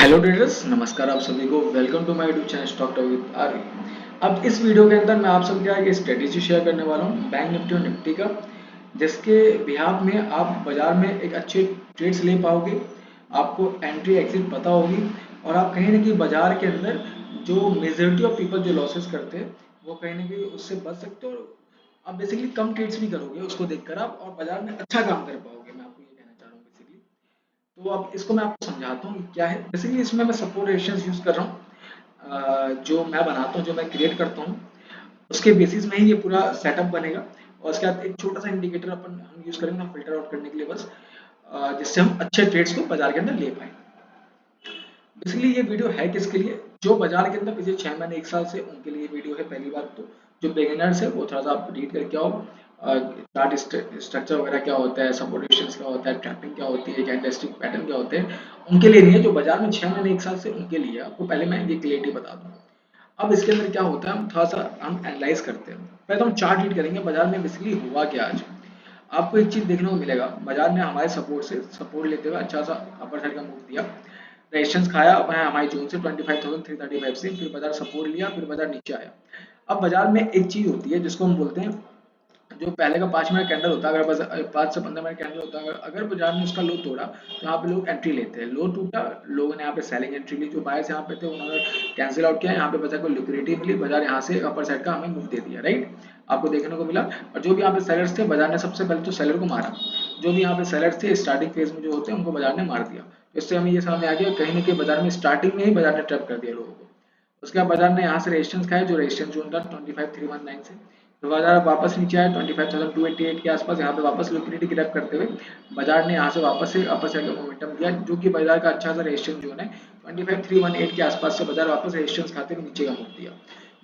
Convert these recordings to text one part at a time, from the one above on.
Hello traders, नमस्कार आप सभी को। Welcome to my YouTube channel stock talk with R. अब इस वीडियो के अंदर मैं आप सबके आगे स्ट्रेटेजी शेयर करने वाला हूँ बैंक निफ्टी और निफ्टी का, जिसके बिहाफ में आप बाजार में एक अच्छे ट्रेड्स ले पाओगे, आपको एंट्री एग्जिट पता होगी और आप कहीं ना कहीं बाजार के अंदर जो मेजोरिटी ऑफ पीपल जो लॉसेस करते हैं वो कहीं ना कहीं उससे बच सकते हो और आप बेसिकली कम ट्रेड्स भी करोगे उसको देखकर आप, और बाजार में अच्छा काम कर पाओगे। मैं आपको ये कहना चाह रहा हूँ बेसिकली। तो अब इसको मैं आपको समझाता हूँ कि क्या है। बेसिकली इसमें मैं सपोर्ट रेजिस्टेंस यूज कर रहा हूँ, जो मैं बनाता हूँ, जो मैं क्रिएट करता हूँ, उसके बेसिस में ही ये पूरा सेटअप बनेगा। और उसके बाद एक छोटा सा इंडिकेटर अपन हम यूज करेंगे फिल्टर आउट करने के लिए बस, जिससे हम अच्छे ट्रेड्स को बाजार के अंदर ले पाए। बेसिकली ये वीडियो है किसके लिए? जो बाजार के अंदर पिछले 6 महीने 1 साल से, उनके लिए वीडियो है। पहली बात तो जो बिगिनर्स है वो थोड़ा सा आप रीड करके आओ, चार्ट स्ट्रक्चर वगैरह क्या होता है, सपोर्ट रेजिस्टेंस क्या होता है, ट्रैपिंग क्या होती है, कैंडलस्टिक पैटर्न क्या होते हैं, उनके लिए नहीं है। जो बाजार में 6 महीने 1 साल से, उनके लिए आपको पहले मैं ये क्लियरिटी बता दूं। अब इसके अंदर क्या होता है, हम थोड़ा सा हम एनालाइज करते हैं। पहले तो हम चार्ट रीड करेंगे बाजार में बेसिकली हुआ क्या आज। आपको एक चीज देखने को मिलेगा, बाजार ने हमारे सपोर्ट से सपोर्ट लेते हुए अच्छा सा अपर साइड का मूव दिया, रेजिस्टेंस खाया अपना हमारी जोन से 25,335 से, फिर बाजार सपोर्ट लिया, फिर बाजार नीचे आया। अब बाजार में एक चीज होती है जिसको हम बोलते हैं, जो पहले का 5 मिनट कैंडल होता है, अगर 5 से 15 मिनट कैंडल होता है, अगर बाजार ने उसका लो तोड़ा तो यहाँ पे लोग एंट्री लेते हैं। लो टूटा, लोगों ने यहाँ पे सेलिंग एंट्री ली। जो बायर्स यहाँ पे थे उन्होंने कैंसिल आउट किया, यहाँ पे बाजार को लिक्विडिटी मिली, बाजार यहाँ से अपर साइड का हमें मूव दे दिया, राइट, आपको देखने को मिला। और जो भी यहाँ पे सेलर्स थे, बाजार ने सबसे पहले तो सेलर को मारा। जो भी यहाँ पे सेलर्स थे स्टार्टिंग फेज में जो होते हैं, उनको बाजार ने मार दिया। इससे हमें ये समझ आ गया कहीं ना कहीं बाजार में स्टार्टिंग में ही बाजार ने ट्रैप कर दिया लोगों को। उसके बाद बाजार ने यहाँ से रेजिस्टेंस खाया, जो रेजिस्टेंस जोन था 25,319 से, तो बाजार वापस नीचे आया 25,288 के आसपास। यहाँ पे वापस लिक्विडिटी ग्रैब करते हुए बाजार ने यहाँ से वापस से अपर साइड का मोमेंटम दिया, जो कि बाजार का अच्छा सा रेजिस्टेंस जोन है 25,318 के आसपास से। बाजार वापस रेजिस्टेंस खाते हुए नीचे का मूव दिया।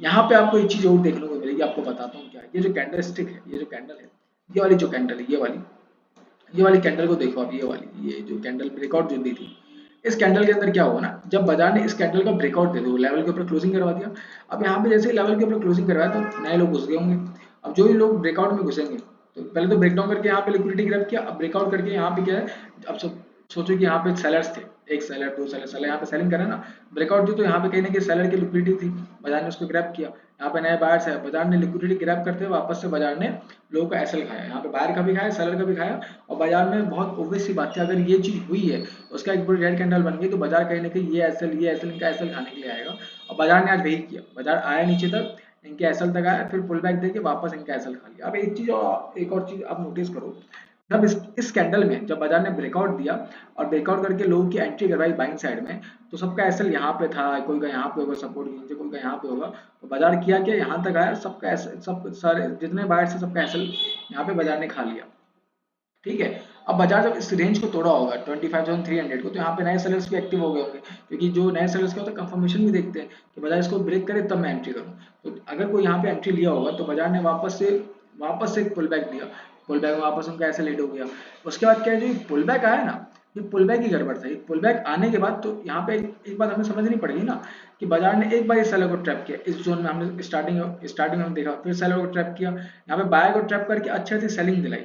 यहाँ पे आपको एक चीज और देखने को मिलेगी, आपको बताता हूँ क्या है। ये जो कैंडल स्टिक है, ये जो कैंडल है, ये वाली जो कैंडल है, ये वाली कैंडल को देखो आप। ये जो कैंडल ब्रेकआउट जो दी थी, इस कैंडल के अंदर क्या होगा ना, जब बाजार ने इस कैंडल का ब्रेकआउट दे दो, लेवल के ऊपर क्लोजिंग करवा दिया। अब यहाँ पे जैसे ही लेवल के ऊपर क्लोजिंग करवाया तो नए लोग घुस गए होंगे। अब जो भी लोग ब्रेकआउट में घुसेंगे, तो पहले तो ब्रेकडाउन करके यहाँ पे लिक्विडिटी ग्रैब किया, अब ब्रेकआउट करके यहाँ पे क्या है, अब सोचो कि यहाँ पे सेलर्स थे, एक सेलर, दो सेलर, सेलर यहाँ पे सेलिंग करा ना, ब्रेकआउट दी, तो यहाँ पे कहीं ना कहीं सेलर की लिक्विडिटी थी, बाजार ने उसको ग्रैब किया। यहाँ पे नए बायर्स है, बाजार ने लिक्विडिटी ग्रैब करते हुए वापस से बाजार ने लोगों का एसएल खाया, यहाँ पे बायर का भी खाया, सेलर का भी खाया। और बाजार में बहुत ऑब्वियस सी बात है, अगर ये चीज हुई है, उसका एक पूरी रेड कैंडल बन गई, तो बाजार कहीं ना कहीं ये एसएल इनका एसएल खाने के लिए आएगा। और बाजार ने आज वही किया, बाजार आया नीचे तक, इनके एसएल तक आया, फिर पुल बैक देके वापस इनका एसएल खा लिया। अब एक और चीज आप नोटिस करो, जब इस कैंडल में जब बाजार ने ब्रेकआउट दिया और ब्रेकआउट करके लोगों की एंट्री करवाई बाइंग साइड में, तो सबका एसएल यहाँ पे था, कोई का यहाँ पे होगा सपोर्ट के नीचे, कोई का यहाँ पे होगा। तो बाजार किया क्या, यहाँ तक आया, सबका सब सारे जितने बायर से सबका एसएल यहाँ पे बाजार ने खा लिया, ठीक है। अब बाजार जब इस रेंज को तोड़ा होगा 25,300 को, तो यहाँ पे नए सेलर्स भी एक्टिव हो गए होंगे, क्योंकि जो नए सेलर्स क्या होता है, कंफर्मेशन भी देखते हैं कि बाजार इसको ब्रेक करे तब मैं एंट्री करूँ। तो अगर कोई यहाँ पे एंट्री लिया होगा, तो बाजार ने वापस से एक पुल बैक दिया, पुल बैक में वापस उनका ऐसे लेट हो गया। उसके बाद क्या है, जो पुल बैक आया ना, ये पुल बैक ही गड़बड़ था। पुल बैक आने के बाद तो यहाँ पे एक बात हमें समझनी पड़ेगी ना, कि बाजार ने एक बार इस सेलर को ट्रैप किया, इस जोन में हमने स्टार्टिंग में देखा, फिर सेलर को ट्रैप किया, यहाँ पे बायर को ट्रैप करके अच्छे से सेलिंग दिलाई,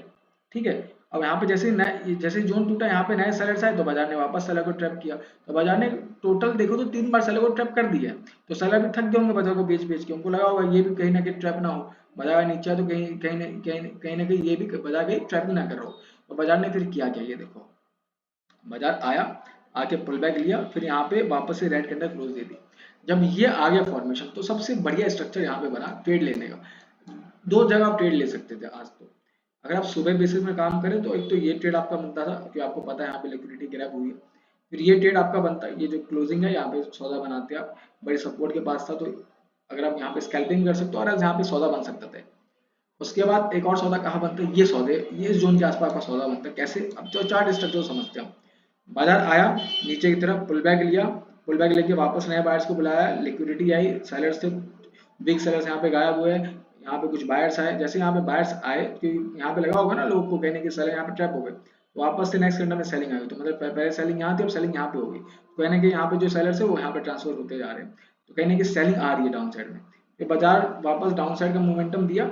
ठीक है। अब यहाँ पे जैसे जोन टूटा, यहाँ पे नए सेलर्स आए, तो बाजार ने वापस सेलर को ट्रैप किया। तो बाजार ने टोटल देखो तो 3 बार सेलर को ट्रैप कर दिया है। तो सेलर भी थक गए होंगे बाजार को बेच बेच के, उनको लगा होगा ये भी कहीं ना कहीं ट्रैप ना हो, बाजार नीचे है तो कहीं ना कहीं ये भी बाजार कहीं ट्रैप ना कर रहा हो। तो बाजार ने फिर किया क्या, ये देखो, बाजार आया, आके पुल बैक लिया, फिर यहाँ पे वापस से रेड कैंडल क्लोज दे दी। जब ये आ गया फॉर्मेशन, तो सबसे बढ़िया स्ट्रक्चर यहाँ पे बना ट्रेड लेने का। दो जगह आप ट्रेड ले सकते थे आज तो। अगर आप सुबह बेसिस में काम करें, तो एक तो ये ट्रेड आपका बनता था, क्योंकि आपको पता है यहाँ पे लिक्विडिटी ग्रैब हुई है। फिर ये ट्रेड आपका बनता है, ये जो क्लोजिंग है, यहाँ पे सौदा बनाते हैं आप, बड़े सपोर्ट के पास था, तो अगर आप यहाँ पे स्कैल्पिंग कर सकते हो, और यहाँ पे सौदा बन सकता था। उसके बाद एक और सौदा कहाँ बनता है, ये सौदे, ये इस जोन के आसपास का सौदा बनता है। कैसे, अब जो चार्ट स्ट्रक्चर समझते हैं हम। बाजार आया नीचे की तरफ, पुल बैक लिया, पुल बैक लेके वापस नए बायर्स को बुलाया, लिक्विडिटी आई, सेलर्स थे, बिग सेलर्स यहाँ पे गायब हुए, यहाँ पे कुछ बायर्स आए। जैसे यहाँ पे बायर्स आए, क्योंकि यहाँ पे लगा होगा ना लोगों को कहने की सेलर यहाँ पे ट्रैप हो गए, तो वापस से नेक्स्ट कैंडल में सेलिंग आई, तो मतलब पहले सेलिंग यहाँ थी, अब सेलिंग यहाँ पे होगी, तो कहने के यहाँ पे जो सेलर्स है वो यहाँ पे ट्रांसफर होते जा रहे हैं, तो कहने की सेलिंग आ रही है डाउन साइड में। फिर बाजार वापस डाउन साइड का मोमेंटम दिया,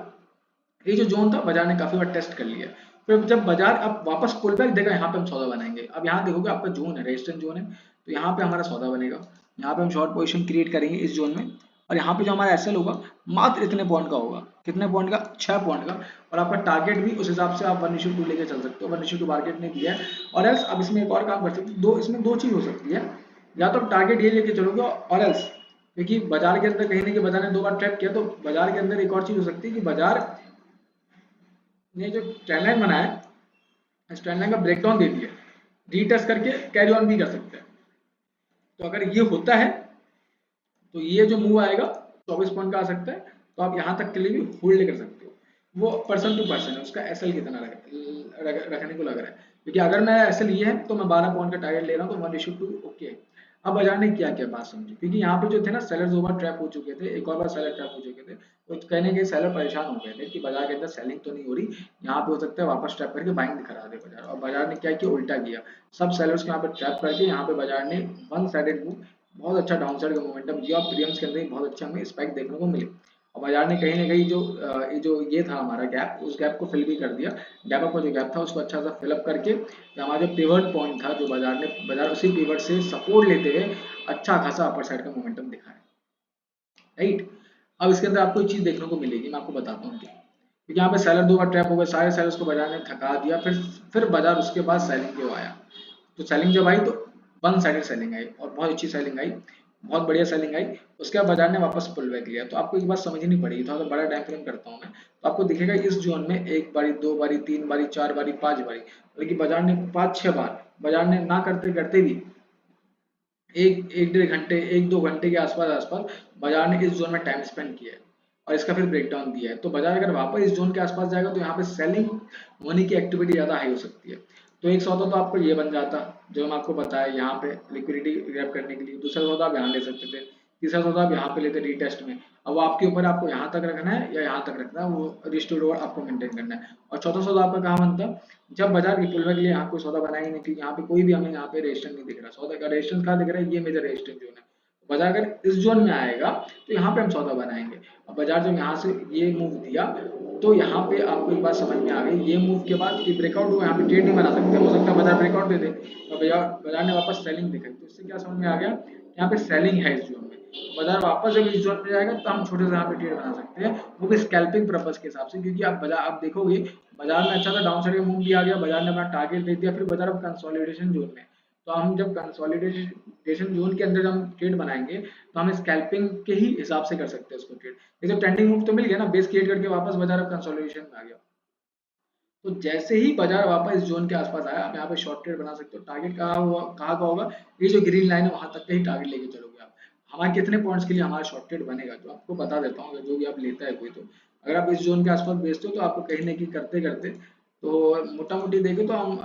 ये जो जोन था बाजार ने काफी बार टेस्ट कर लिया। फिर जब बाजार अब वापस पुल बैक देगा, यहाँ पे हम सौदा बनाएंगे। अब यहाँ देखोगे आपका जोन है, रेजिस्टेंस जोन है, तो यहाँ पे हमारा सौदा बनेगा, यहाँ पे हम शॉर्ट पोजीशन क्रिएट करेंगे इस जोन में, और यहाँ पे जो हमारा एसएल होगा मात्र इतने पॉइंट का होगा, कितने पॉइंट का, 6 पॉइंट का, और आपका टारगेट भी उस हिसाब से आप 1:2 लेके चल सकते हो, 1:2 मार्केट ने दिया है। और एल्स अब इसमें एक और काम कर सकते हो, इसमें दो चीज हो सकती है, या तो टारगेट ये लेके चलोगे, और एल्स क्योंकि बाजार के अंदर कहीं ना कहीं बाजार ने 2 बार ट्रैप किया, तो बाजार के अंदर एक और चीज हो सकती है कि बाजार ने जो ट्रेंड लाइन बनाया है, इस ट्रेंड लाइन का ब्रेकडाउन दे दिया, रीटेस्ट करके कैरी ऑन भी कर सकते हैं। तो अगर ये होता है तो ये जो मूव आएगा 24 पॉइंट का आ सकता है, तो आप यहाँ तक के लिए भी होल्ड कर सकते हो। वो पर्सन टू पर्सन है, उसका एसएल कितना रखने को लग रहा है, क्योंकि अगर मैं एसएल ये है तो मैं 12 पॉइंट का टारगेट ले रहा हूँ, तो 1:2 ओके। अब बाजार ने क्या किया बात समझिए, क्योंकि यहाँ पे जो थे ना सेलर्स ओवर ट्रैप हो चुके थे, एक और बार सेलर ट्रैप हो चुके थे, तो कहने के सेलर परेशान हो गए थे कि बाजार के अंदर सेलिंग तो नहीं हो रही, यहाँ पे हो सकता है वापस ट्रैप करके बाइंग दिखा दे बाजार, और बाजार ने क्या किया, उल्टा किया, सब सेलर्स को यहाँ पे ट्रैप करके यहाँ पे बाजार ने वन साइडेड मूव, बहुत अच्छा डाउनसाइड का मोमेंटम दिया, और प्रीमियम्स के अंदर बहुत अच्छा हमें स्पाइक देखने को मिली, और बाजार ने कहीं ना कहीं जो ये था हमारा गैप, उस गैप को फिल भी कर दिया, गैप अप का जो गैप था उसको अच्छा सा फिलअप करके, हमारा जो पिवट पॉइंट था, जो बाजार उसी पिवट से सपोर्ट लेते हुए अच्छा खासा अपर साइड का मोमेंटम दिखा है, राइट। अब इसके अंदर आपको एक चीज देखने को मिलेगी, मैं आपको बताता हूँ क्योंकि यहाँ पे सेलर 2 बार ट्रैप हो गए, सारे सेलर्स को बाजार ने थका दिया, फिर बाजार उसके बाद सेलिंग के आया, तो सेलिंग जब आई तो वन साइडेड सेलिंग आई, और बहुत अच्छी सेलिंग आई, बहुत बढ़िया सेलिंग आई, उसके बाद बाजार ने वापस पुल बैक लिया। तो आपको एक बात समझनी पड़ेगी, थोड़ा बड़ा टाइम फ्रेम करता हूँ मैं, तो आपको दिखेगा इस जोन में 1 बारी 2 बारी 3 बारी 4 बारी 5 बारी, बल्कि बाजार ने 5-6 बार, बाजार ने ना करते करते भी एक 1-1.5 घंटे 1-2 घंटे के आसपास बाजार ने इस जोन में टाइम स्पेंड किया है, और इसका फिर ब्रेकडाउन दिया है। तो बाजार अगर वापस इस जोन के आसपास जाएगा तो यहाँ पे सेलिंग होने की एक्टिविटी ज्यादा हाई हो सकती है। तो एक सौदा तो आपको ये बन जाता, जो हम आपको बताया यहाँ पे लिक्विडिटी ग्रैब करने के लिए, दूसरा सौदा आप यहाँ ले सकते थे, तीसरा सौदा आप यहाँ पे लेते रीटेस्ट में। अब वो आपके ऊपर, आपको यहाँ तक रखना है या यहाँ तक रखना है, वो रिस्टोर आपको मेंटेन करना है। और चौथा सौदा आपका कहाँ बनता, जब बाजार की पुलबैक के लिए यहाँ कोई सौदा बनाएंगे नहीं, क्योंकि यहाँ पे कोई भी हमें यहाँ पे रेजिस्टेंस नहीं दिख रहा, सौदा का रेजिस्टेंस कहाँ दिख रहा है, ये मेजर रेजिस्टेंस जोन है। बाजार अगर इस जोन में आएगा तो यहाँ पे हम सौदा बनाएंगे। अब बाजार जब यहाँ से ये मूव दिया, तो यहाँ पे आपको एक बात समझ में आ गई, ये मूव के बाद कि ब्रेकआउट हुआ, यहाँ पे ट्रेड नहीं बना सकते, हो सकता है बाजार ब्रेकआउट दे दे, और बाजार ने वापस सेलिंग दिखाई, तो इससे क्या समझ में आ गया, यहाँ पे सेलिंग है इस जोन में। बाजार वापस जब इस जोन पे जाएगा तो हम छोटे से यहाँ पे ट्रेड बना सकते हैं, वो भी स्कैल्पिंग पर्पस के हिसाब से, क्योंकि आप बाजार आप देखोगे बाजार में अच्छा सा डाउन साइड का मूव भी आ गया, बाजार ने अपना टारगेट दे दिया, फिर बाजार अब कंसोलिडेशन जोन में। तो हम जब कंसोलिडेशन जोन के अंदर जब हम ट्रेड बनाएंगे, तो हम स्कैल्पिंग के ही हिसाब से कर सकते हैं उसको ट्रेड। जैसे ट्रेंडिंग मूव तो मिल गया ना, बेस क्रिएट करके वापस बाजार अब कंसोलिडेशन में आ गया, तो जैसे ही बाजार वापस इस जोन के आसपास आया, आप यहाँ पे शॉर्ट ट्रेड बना सकते हो। टारगेट कहाँ का होगा, ये जो ग्रीन लाइन है वहां तक का ही टारगेट लेके चलोगे आप। हमारे कितने पॉइंट्स के लिए हमारा शॉर्ट ट्रेड बनेगा, तो आपको बता देता हूँ, अगर जो भी आप लेता है कोई, तो अगर आप इस जोन के आसपास बेचते हो तो आपको कहीं ना कहीं करते करते, तो मोटा मोटी देखें तो हम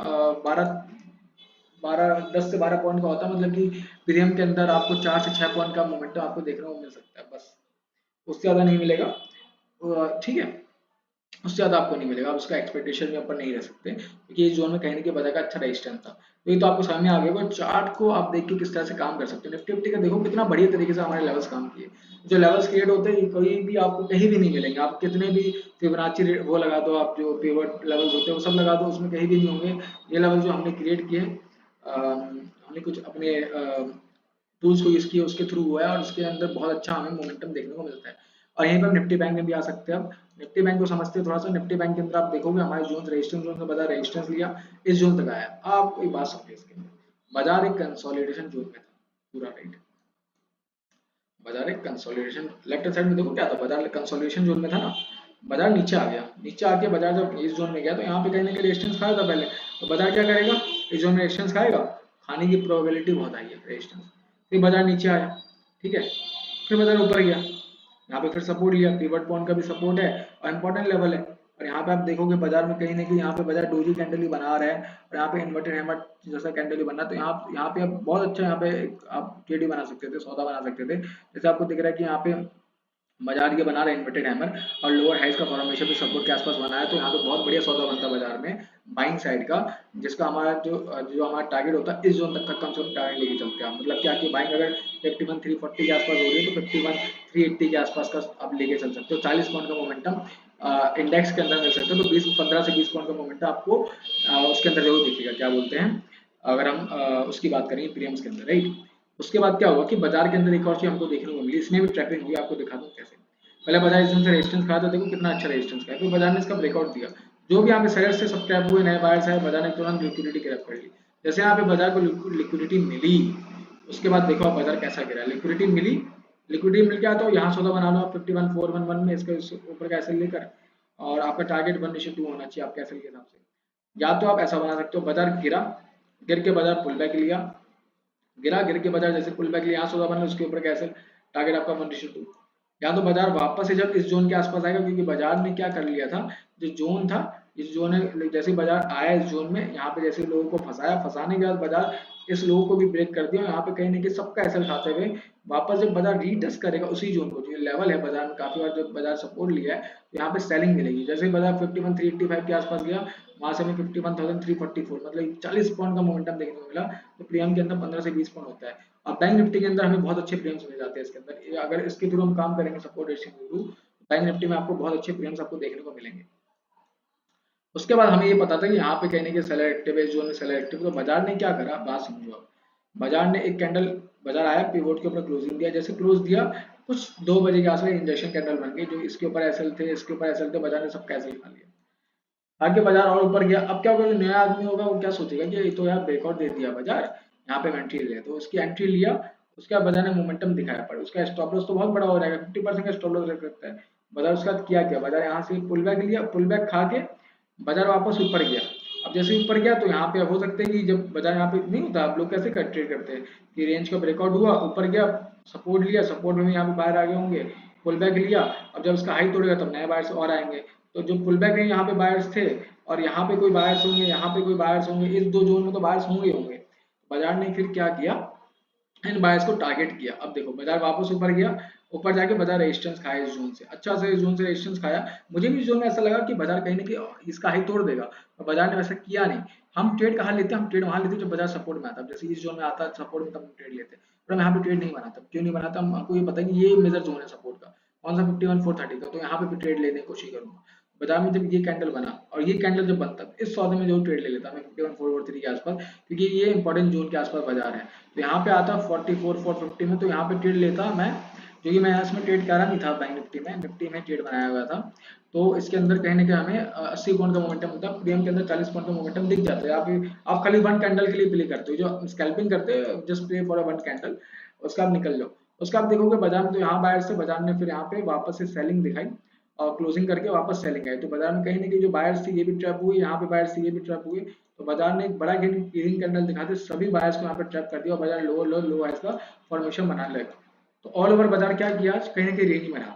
10 से 12 पॉइंट का होता है, मतलब कि प्रीमियम के अंदर आपको 4 से 6 पॉइंट का मोमेंटम आपको देखने को मिल सकता है, बस उससे ज्यादा नहीं मिलेगा। ठीक है, उससे ज़्यादा आपको नहीं मिलेगा, आप उसका एक्सपेक्टेशन में ऊपर नहीं रह सकते, क्योंकि इस जोन में कहीं ना कहीं बाजार का अच्छा रेजिस्टेंस था। तो ये तो आपको समझ में आ गया, चार्ट को आप देख के किस तरह से काम कर सकते हो। निफ्टी फिफ्टी का देखो कितना बढ़िया तरीके से हमारे लेवल्स काम किए, जो लेवल्स क्रिएट होते हैं कहीं भी आपको कहीं भी नहीं मिलेंगे, आप कितने भी फिबोनाची वो लगा दो, आप जो पिवट लेवल्स होते हैं वो सब लगा दो, उसमें कहीं भी नहीं होंगे ये लेवल जो हमने क्रिएट किए। हमने कुछ अपने टूल्स को यूज किया, उसके थ्रू हुआ है, और उसके अंदर बहुत अच्छा हमें मोमेंटम देखने को मिलता है। और यहीं पर निफ्टी बैंक में भी आ सकते हैं। अब निफ्टी बैंक को समझते हैं थोड़ा सा, निफ्टी बैंक के अंदर आप देखोगे हमारे जोन रेजिस्टेंस जोन से बाजार रेजिस्टेंस लिया, इस जोन तक आया। आप एक बात समझिए, इसके अंदर बाजार एक कंसोलिडेशन जोन में था पूरा, राइट। बाजार एक कंसोलिडेशन, लेफ्ट साइड में देखो क्या था, बाजार कंसोलिडेशन जोन में था ना, बाजार नीचे आ गया, नीचे आके बाजार जब इस जोन में गया तो यहाँ पे कहीं ना कहीं रेजिस्टेंस खाया था पहले, तो बाजार क्या करेगा, इस जोन में रेजिस्टेंस खाएगा, खाने की प्रोबेबिलिटी बहुत हाई है रेजिस्टेंस, फिर बाजार नीचे आया, ठीक है, फिर बाजार ऊपर गया, यहाँ पे फिर सपोर्ट लिया, पिवट पॉइंट का भी सपोर्ट है और इंपॉर्टेंट लेवल है। और यहाँ पे आप देखोगे बाजार में कहीं ना कहीं यहाँ पे बाजार डोजी कैंडल ही बना रहा है, और यहाँ पे इन्वर्टेड हैमर जैसा कैंडल ही बना, तो यहाँ पे आप बहुत अच्छा, यहाँ पे आप ट्रेड बना सकते थे, सौदा बना सकते थे। जैसे आपको दिख रहा है कि यहाँ पे बाजार ये बना रहे इन्वर्टेड हैमर, और लोअर हाइज का फॉर्मेशन भी सपोर्ट के आसपास बना है, तो यहाँ पे बहुत बढ़िया सौदा बनता है बाजार में बाइंग साइड का, जिसका हमारा जो हमारा टारगेट होता है इस जोन तक का कम से कम टारगेट लेके चलते हैं। मतलब क्या कि बाइंग अगर 51,340 के आसपास हो रही है तो 51,380 के आसपास का आप लेके चल सकते हो। 40 पॉइंट का मोमेंटम इंडेक्स के अंदर मिल सकता है, तो 20 15 से 20 पॉइंट का मोमेंटम आपको उसके अंदर जरूर दिखेगा, क्या बोलते हैं, अगर हम उसकी बात करें प्रीमियम्स के अंदर, राइट। उसके बाद क्या हुआ कि बाजार के अंदर एक और चीज हमको देखने को मिली, इसमें भी ट्रैपिंग हुई, आपको दिखा दूं कैसे। पहले बाजार इस दिन से रेजिस्टेंस खाया था, देखो कितना अच्छा रेजिस्टेंस खाया, फिर बाजार ने इसका ब्रेकआउट दिया, जो भी यहाँ पे सेलर से सब ट्रैप हुए, नए बायर्स आए, बाजार ने तुरंत लिक्विडिटी ग्रैब कर ली। जैसे यहाँ पे बाजार को लिक्विडिटी मिली, उसके बाद देखो बाजार कैसा गिरा, लिक्विडिटी मिली, लिक्विडिटी मिल गया तो यहाँ सौदा बना लो आप 51411 में, इसके ऊपर का एसएल लेकर, और आपका टारगेट 1:2 होना चाहिए आपके एसएल के हिसाब से। या तो आप ऐसा बना सकते हो, बाजार गिरा, गिर के बाजार पुल बैक लिया, गिरा गिर के बाजार जैसे पुल बैक लिया, यहाँ सौदा बना लो, उसके ऊपर कैसे टारगेट आपका 1:2। या तो बाजार वापस से जब इस जोन के आसपास आएगा, क्योंकि बाजार ने क्या कर लिया था, जो जोन था, इस जोन में जैसे बाजार आया इस जोन में, यहाँ पे जैसे लोगों को फंसाया, फंसाने के बाद बाजार इस लोगों को भी ब्रेक कर दिया, यहाँ पे कहीं ना कहीं सबका एसएल खाते हुए वापस जब बाजार रीटेस्ट करेगा उसी जोन को, जो लेवल है बाजार में काफी बार जब बाजार सपोर्ट लिया है, तो यहाँ पे सेलिंग मिलेगी। जैसे बाजार 51,385 के आसपास गया, वहां से हमें 51,344 मतलब 40 पॉइंट का मोमेंटम देखने को मिला। तो प्रीमियम के अंदर 15 से 20 पॉइंट होता है, और बैंक निफ्टी के अंदर हमें बहुत अच्छे प्रीमियम्स मिल जाते हैं इसके अंदर, अगर इसके थ्रू हम काम करेंगे सपोर्ट रेशियो के थ्रू, बैंक निफ्टी में आपको बहुत अच्छे प्रीमियम्स आपको देखने को मिलेंगे। उसके बाद हमें ये पता था कि यहाँ पे कहने के सेलर एक्टिव है, जोन में सेलर एक्टिव, तो बाजार ने क्या करा, बात समझो आप। बाजार ने एक कैंडल, बाजार आया पिवोट के ऊपर क्लोजिंग दिया, जैसे क्लोज दिया कुछ 2 बजे के आसपास इंजेक्शन कैंडल बन गई, जो इसके ऊपर एसएल थे, इसके ऊपर एसएल थे, बाजार ने सबका एसएल खा लिया। आगे बाजार और ऊपर गया, अब क्या होगा, जो नया आदमी होगा वो क्या सोचेगा कि ये तो यार ब्रेकआउट दे दिया बाजार, यहाँ पे एंट्री ले, तो उसकी एंट्री लिया, उसके बाद बाजार ने मोमेंटम दिखाया, पर उसका स्टॉप लॉस तो बहुत बड़ा हो जाएगा, 50% का स्टॉप लॉस रख सकता है बाजार। उसके बाद किया क्या, बाजार यहाँ से पुल बैक लिया, पुल बैक खा के बाजार वापस ऊपर गया। अब जैसे ऊपर गया तो यहाँ पे हो सकता है कि जब बाजार यहाँ पे नहीं होता, आप लोग कैसे ट्रेड करते हैं कि रेंज का ब्रेकआउट हुआ, ऊपर गया, सपोर्ट लिया, सपोर्ट में यहाँ पे बाहर आ गए होंगे, पुल बैक लिया, अब जब उसका हाई तोड़ेगा तब नए बायर्स और आएंगे। तो जो पुल बैक है यहाँ पे बायर्स थे, और यहाँ पे कोई बायर्स होंगे, यहाँ पे कोई बायर्स होंगे, इस दो जोन में तो बायर्स होंगे होंगे। बाजार ने फिर क्या किया, इन बायर्स को टारगेट किया। अब देखो बाजार वापस ऊपर गया, ऊपर जाके बाजार रेजिस्टेंस खाया इस जोन से, अच्छा से इस जोन से रेजिस्टेंस खाया। मुझे भी इस जोन में ऐसा लगा कि बाजार कहीं ना कहीं इसका हाई तोड़ देगा, और बाजार ने वैसा किया नहीं। हम ट्रेड कहाँ लेते हैं, हम ट्रेड वहां लेते हैं जब बाजार सपोर्ट में आता है, जैसे इस जोन में आता है सपोर्ट में, तब हम ट्रेड लेते हैं। पर हम यहाँ पे ट्रेड नहीं बनाता, क्यों नहीं बनाता, हमको ये पता है कि ये मेजर जोन है सपोर्ट का, कौन सा 51,430 का, तो यहाँ पे भी ट्रेड लेने की कोशिश करूंगा। बाजार में जब ये कैंडल बना, और ये कैंडल जब बनता है, इस सौदे में जो ट्रेड ले लेता मैं 51,443 के आसपास, क्योंकि ये इंपॉर्टेंट जोन के आसपास बाजार है। तो यहाँ पे आता 44,450 में, तो यहाँ पे ट्रेड लेता मैं, क्योंकि मैं इसमें ट्रेड करा नहीं था बैंक निफ्टी में, निफ्टी में ट्रेड बनाया हुआ था। तो इसके अंदर कहीं ना कहीं हमें 80 पॉइंट का मोमेंटम होता है, प्रीमियम के अंदर 40 पॉइंट का मोमेंटम दिख जाता है। आप खाली वन कैंडल के लिए प्ले करते हो, जो स्कैल्पिंग करते हो just play for one candle, उसका आप निकल जाओ। उसका आप देखोगे बाजार में, तो यहाँ बायर से बाजार ने फिर यहाँ पे वापस से सेलिंग दिखाई, और क्लोजिंग करके वापस सेलिंग आई, तो बाजार में कहीं ना कहीं जो बायर्स थी ये भी ट्रैप हुए, यहाँ पे बायर्स थी ये भी ट्रैप हुए। तो बाजार ने एक बड़ा गेनिंग कैंडल दिखाते सभी बायर्स को यहाँ पे ट्रैप कर दिया, और बाजार लो लो लो हाइस का फॉर्मेशन बना लेगा। तो ऑल ओवर बाजार क्या किया, कहीं ना कहीं रेंज में रहा।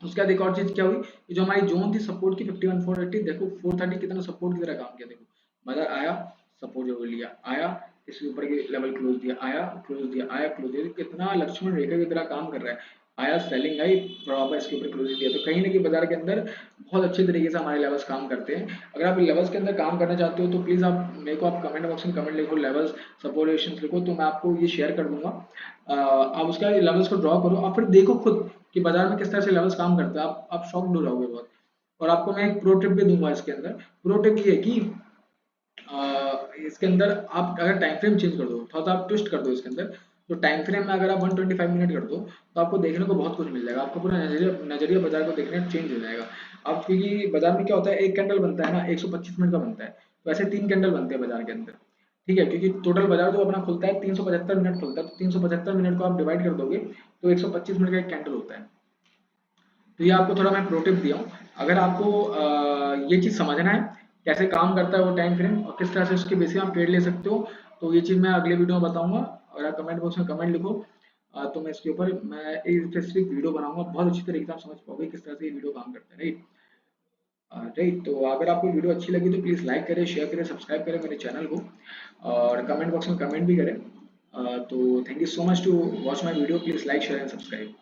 उसके बाद एक और चीज क्या हुई कि जो हमारी जोन थी सपोर्ट की 51,480, देखो 430 कितना सपोर्ट की तरह काम किया। देखो बाजार आया, सपोर्ट जो लिया, आया, इसके ऊपर के लेवल क्लोज दिया, आया क्लोज दिया, आया क्लोज दिया, कितना लक्ष्मण रेखा की तरह काम कर रहा है। आया, सेलिंग आई, फिर वापस इसके ऊपर क्लोज दिया। तो कहीं ना कहीं बाजार के अंदर बहुत अच्छे तरीके से हमारे लेवल्स काम करते हैं। अगर आप लेवल्स के अंदर काम करना चाहते हो तो प्लीज आप मेरे को आप कमेंट बॉक्स में कमेंट लिखो, लेवल्स सपोर्ट रेशियोज लिखो, तो मैं आपको ये शेयर कर दूंगा। आप उसका लेवल्स को ड्रॉ करो, आप फिर देखो खुद कि बाजार में किस तरह से लेवल्स काम करते हैं, आप शॉक्ड हो जाओगे बहुत। और आपको मैं एक प्रो टिप भी दूंगा इसके अंदर। प्रो टिप ये है कि इसके अंदर आप अगर टाइम फ्रेम चेंज कर दो, थोड़ा सा आप ट्विस्ट कर दो इसके अंदर, तो टाइम फ्रेम में अगर आप 125 मिनट कर दो, तो आपको देखने को बहुत कुछ मिल जाएगा, आपको पूरा नजरिया बाजार को देखने चेंज हो जाएगा। अब क्योंकि बाजार में क्या होता है, एक कैंडल बनता है ना 125 मिनट का बनता है, तो ऐसे 3 कैंडल बनते हैं बाजार के अंदर, ठीक है। क्योंकि टोटल बाजार जो अपना खुलता है 375 मिनट खुलता है, तो 375 मिनट को आप डिवाइड कर दोगे तो 125 मिनट का एक कैंडल होता है। तो ये आपको थोड़ा मैं प्रो टिप दिया हूँ। अगर आपको ये चीज़ समझना है कैसे काम करता है वो टाइम फ्रेम, और किस तरह से उसके बेसिस आप ट्रेड ले सकते हो, तो ये चीज़ मैं अगले वीडियो में बताऊंगा। अगर आप कमेंट बॉक्स में कमेंट लिखो, तो मैं इसके ऊपर मैं एक स्पेसिफिक वीडियो बनाऊंगा, बहुत अच्छी तरीके से आप समझ पाओगे किस तरह से ये वीडियो काम करता है, राइट। राइट, तो अगर आपको वीडियो अच्छी लगी तो प्लीज़ लाइक करें, शेयर करें, सब्सक्राइब करें मेरे चैनल को, और कमेंट बॉक्स में कमेंट भी करें। तो thank you so much to watch my video, please like share and subscribe.